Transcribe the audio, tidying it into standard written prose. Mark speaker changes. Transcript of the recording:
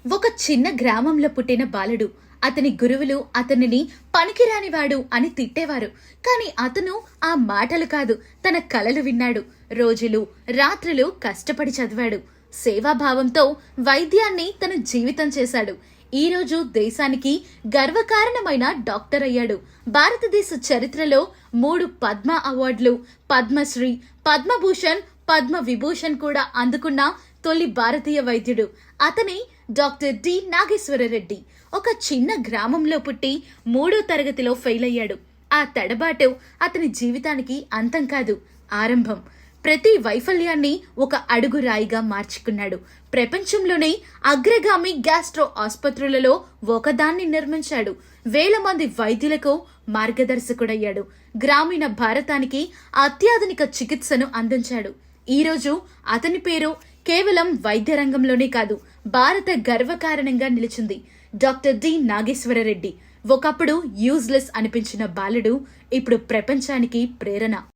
Speaker 1: ఒక చిన్న గ్రామంలో పుట్టిన బాలుడు. అతని గురువులు అతనిని పనికిరానివాడు అని తిట్టేవారు. కాని అతను ఆ మాటలు కాదు, తన కలలు విన్నాడు. రోజులు రాత్రులు కష్టపడి చదివాడు. సేవాభావంతో వైద్యాన్ని తన జీవితం చేశాడు. ఈ రోజు దేశానికి గర్వకారణమైన డాక్టర్ అయ్యాడు. భారతదేశ చరిత్రలో 3 పద్మ అవార్డులు, పద్మశ్రీ, పద్మభూషణ్, పద్మ విభూషణ్ కూడా అందుకున్న తొలి భారతీయ వైద్యుడు. అతనే డాక్టర్ డి నాగేశ్వరరెడ్డి. ఒక చిన్న గ్రామంలో పుట్టి 3వ తరగతిలో ఫెయిల్ అయ్యాడు. ఆ తడబాటు అతని జీవితానికి అంతం కాదు, ఆరంభం. ప్రతి వైఫల్యాన్ని ఒక అడుగు రాయిగా మార్చుకున్నాడు. ప్రపంచంలోనే అగ్రగామి గ్యాస్ట్రో ఆసుపత్రులలో ఒకదాన్ని నిర్మించాడు. వేల మంది వైద్యులకు మార్గదర్శకుడయ్యాడు. గ్రామీణ భారతానికి అత్యాధునిక చికిత్సను అందించాడు. ఈరోజు అతని పేరు కేవలం వైద్య రంగంలోనే కాదు, భారత గర్వకారణంగా నిలిచింది. డాక్టర్ డి నాగేశ్వరరెడ్డి ఒకప్పుడు యూజ్లెస్ అనిపించిన బాలుడు ఇప్పుడు ప్రపంచానికి ప్రేరణ.